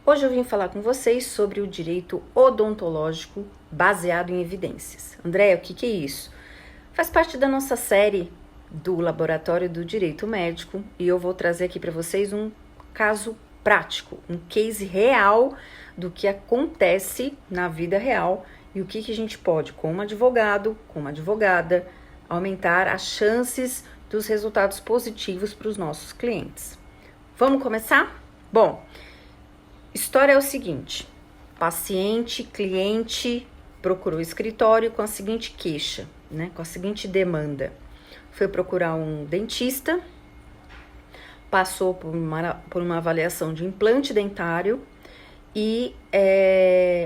Hoje eu vim falar com vocês sobre o direito odontológico baseado em evidências. André, o que é isso? Faz parte da nossa série do Laboratório do Direito Médico e eu vou trazer aqui para vocês um caso prático, um case real do que acontece na vida real e o que a gente pode, como advogado, como advogada, aumentar as chances dos resultados positivos para os nossos clientes. Vamos começar? Bom, história é o seguinte: paciente, cliente procurou o escritório com a seguinte queixa, com a seguinte demanda. Foi procurar um dentista, passou por uma avaliação de implante dentário e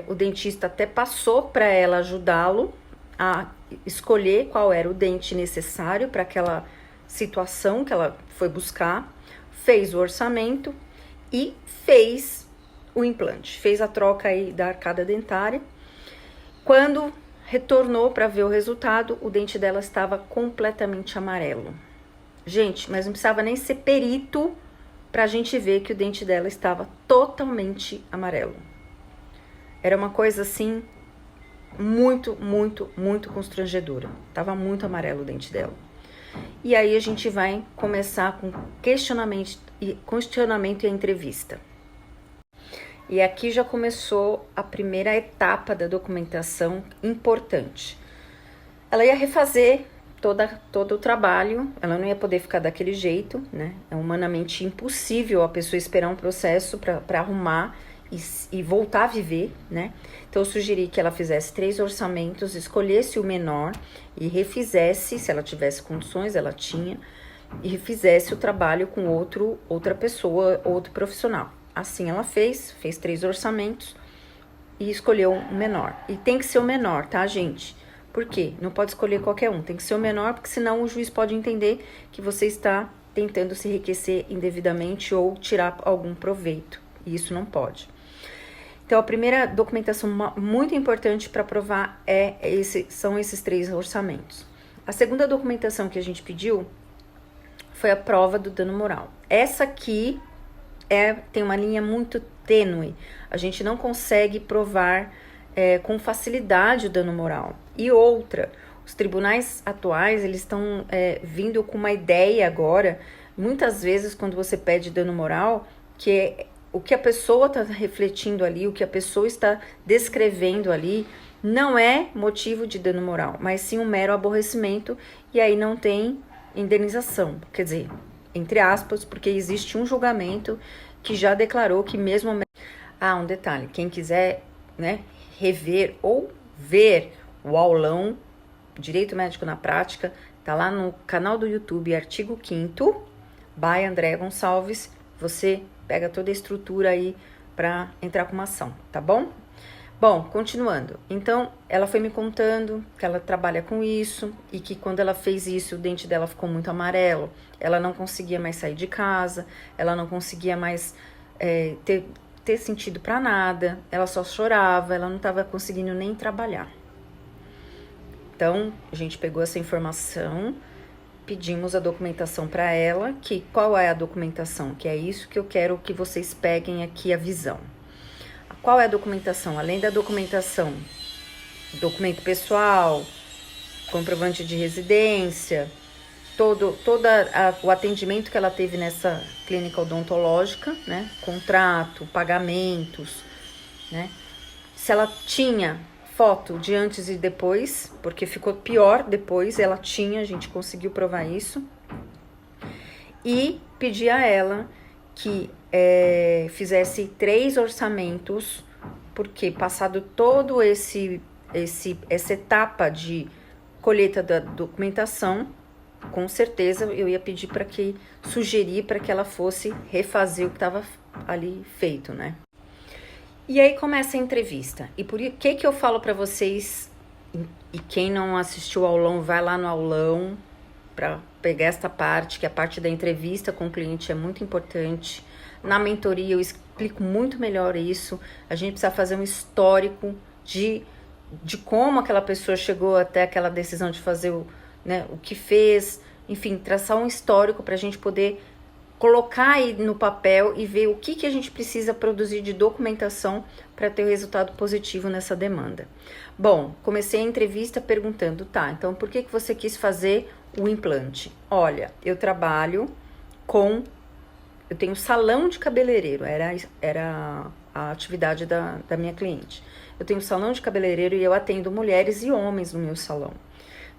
o dentista até passou para ela ajudá-lo a escolher qual era o dente necessário para aquela situação que ela foi buscar, fez o orçamento e fez o implante, fez a troca aí da arcada dentária. Quando retornou para ver o resultado, o dente dela estava completamente amarelo. Gente, mas não precisava nem ser perito para a gente ver que o dente dela estava totalmente amarelo. Era uma coisa assim, muito constrangedora. Tava muito amarelo o dente dela. E aí a gente vai começar com questionamento e a entrevista. E aqui já começou a primeira etapa da documentação importante. Ela ia refazer todo o trabalho, ela não ia poder ficar daquele jeito, né? É humanamente impossível a pessoa esperar um processo para arrumar e voltar a viver, né? Então eu sugeri que ela fizesse 3 orçamentos, escolhesse o menor e refizesse, se ela tivesse condições, ela tinha, e refizesse o trabalho com outra pessoa, outro profissional. Assim ela fez 3 orçamentos e escolheu o menor. E tem que ser o menor, tá, gente? Por quê? Não pode escolher qualquer um, tem que ser o menor, porque senão o juiz pode entender que você está tentando se enriquecer indevidamente ou tirar algum proveito. E isso não pode. Então, a primeira documentação muito importante para provar são esses 3 orçamentos. A segunda documentação que a gente pediu foi a prova do dano moral. Essa aqui tem uma linha muito tênue. A gente não consegue provar com facilidade o dano moral. E outra, os tribunais atuais, eles estão vindo com uma ideia agora, muitas vezes quando você pede dano moral, que o que a pessoa está refletindo ali, o que a pessoa está descrevendo ali, não é motivo de dano moral, mas sim um mero aborrecimento, e aí não tem indenização. Quer dizer, entre aspas, porque existe um julgamento que já declarou que mesmo... um detalhe, quem quiser, rever ou ver o aulão Direito Médico na Prática, tá lá no canal do YouTube, artigo 5º, by André Gonçalves. Você pega toda a estrutura aí para entrar com uma ação, tá bom? Bom, continuando. Então, ela foi me contando que ela trabalha com isso e que quando ela fez isso, o dente dela ficou muito amarelo. Ela não conseguia mais sair de casa, ela não conseguia mais ter sentido para nada, ela só chorava, ela não estava conseguindo nem trabalhar. Então, a gente pegou essa informação, pedimos a documentação para ela, qual é a documentação? Que é isso que eu quero que vocês peguem aqui a visão. Qual é a documentação? Além da documentação, documento pessoal, comprovante de residência, todo o atendimento que ela teve nessa clínica odontológica, contrato, pagamentos, se ela tinha foto de antes e depois, porque ficou pior depois, a gente conseguiu provar isso, e pedi a ela que fizesse 3 orçamentos, porque passado todo essa etapa de colheita da documentação, com certeza eu ia pedir sugerir para que ela fosse refazer o que estava ali feito, E aí começa a entrevista. E por que eu falo para vocês, e quem não assistiu ao aulão, vai lá no aulão para pegar esta parte, que a parte da entrevista com o cliente é muito importante. Na mentoria eu explico muito melhor isso. A gente precisa fazer um histórico de como aquela pessoa chegou até aquela decisão de fazer o que fez, enfim, traçar um histórico para a gente poder colocar aí no papel e ver o que a gente precisa produzir de documentação para ter o resultado positivo nessa demanda. Bom, comecei a entrevista perguntando, tá, então por que você quis fazer o implante? Olha, eu tenho salão de cabeleireiro, era a atividade da minha cliente. Eu tenho salão de cabeleireiro e eu atendo mulheres e homens no meu salão.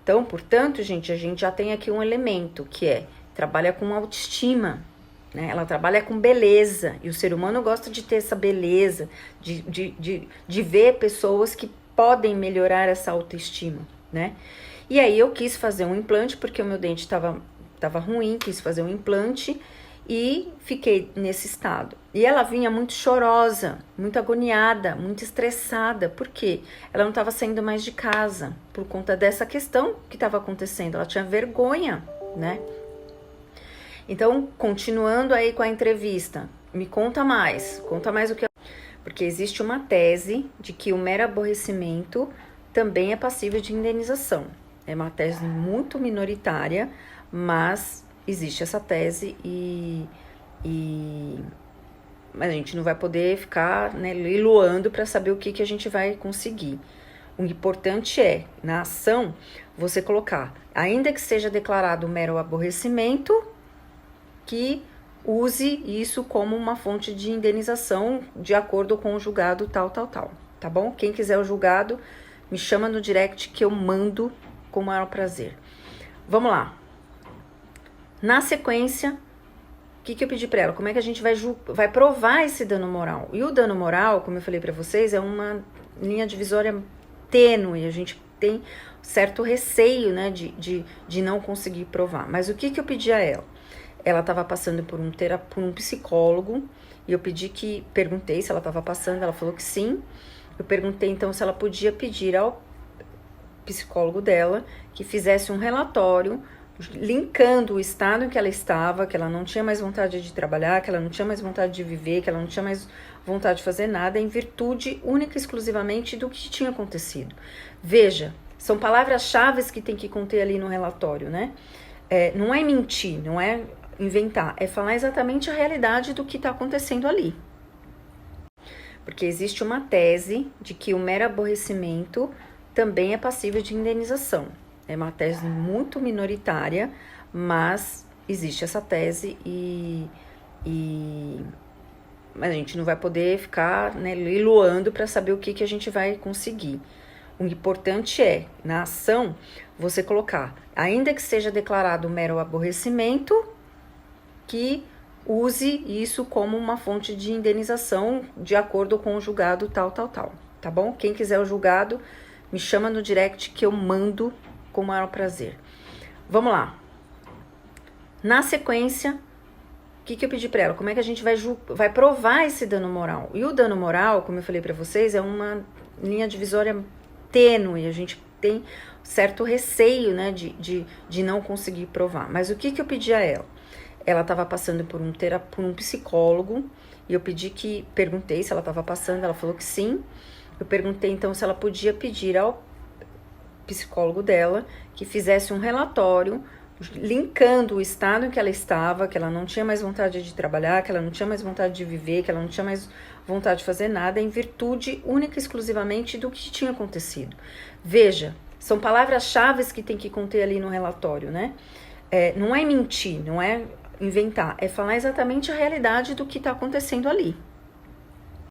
Então, portanto, gente, a gente já tem aqui um elemento que trabalha com autoestima, né? Ela trabalha com beleza, e o ser humano gosta de ter essa beleza, de ver pessoas que podem melhorar essa autoestima, né? E aí eu quis fazer um implante, porque o meu dente estava ruim, quis fazer um implante e fiquei nesse estado. E ela vinha muito chorosa, muito agoniada, muito estressada, porque ela não estava saindo mais de casa, por conta dessa questão que estava acontecendo, ela tinha vergonha, né? Então, continuando aí com a entrevista, me conta mais o que... Porque existe uma tese de que o mero aborrecimento também é passível de indenização. É uma tese muito minoritária, mas existe essa tese mas a gente não vai poder ficar, né, leiloando para saber o que a gente vai conseguir. O importante é, na ação, você colocar, ainda que seja declarado mero aborrecimento, que use isso como uma fonte de indenização de acordo com o julgado tal, tá bom? Quem quiser o julgado, me chama no direct que eu mando com o maior prazer. Vamos lá. Na sequência, o que eu pedi para ela? Como é que a gente vai provar esse dano moral? E o dano moral, como eu falei para vocês, é uma linha divisória tênue, a gente tem certo receio, né, de não conseguir provar. Mas o que eu pedi a ela? Ela estava passando por um psicólogo, e eu perguntei se ela estava passando, ela falou que sim. Eu perguntei então se ela podia pedir ao psicólogo dela que fizesse um relatório linkando o estado em que ela estava, que ela não tinha mais vontade de trabalhar, que ela não tinha mais vontade de viver, que ela não tinha mais vontade de fazer nada, em virtude única e exclusivamente do que tinha acontecido. Veja, são palavras-chave que tem que conter ali no relatório, né? Não é mentir, não é inventar, é falar exatamente a realidade do que está acontecendo ali. Porque existe uma tese de que o mero aborrecimento também é passível de indenização. É uma tese muito minoritária, mas existe essa tese mas a gente não vai poder ficar, né, leiloando para saber o que a gente vai conseguir. O importante é, na ação, você colocar, ainda que seja declarado mero aborrecimento, que use isso como uma fonte de indenização de acordo com o julgado tal, tá bom? Quem quiser o julgado, me chama no direct que eu mando com o maior prazer. Vamos lá. Na sequência, o que eu pedi para ela? Como é que a gente vai provar esse dano moral? E o dano moral, como eu falei para vocês, é uma linha divisória tênue, a gente tem certo receio, né, de não conseguir provar. Mas o que eu pedi a ela? Ela estava passando por um psicólogo, e eu perguntei se ela estava passando, ela falou que sim. Eu perguntei então se ela podia pedir ao psicólogo dela que fizesse um relatório linkando o estado em que ela estava, que ela não tinha mais vontade de trabalhar, que ela não tinha mais vontade de viver, que ela não tinha mais vontade de fazer nada, em virtude única e exclusivamente do que tinha acontecido. Veja, são palavras-chave que tem que conter ali no relatório, né? Não é mentir, não é inventar, é falar exatamente a realidade do que está acontecendo ali.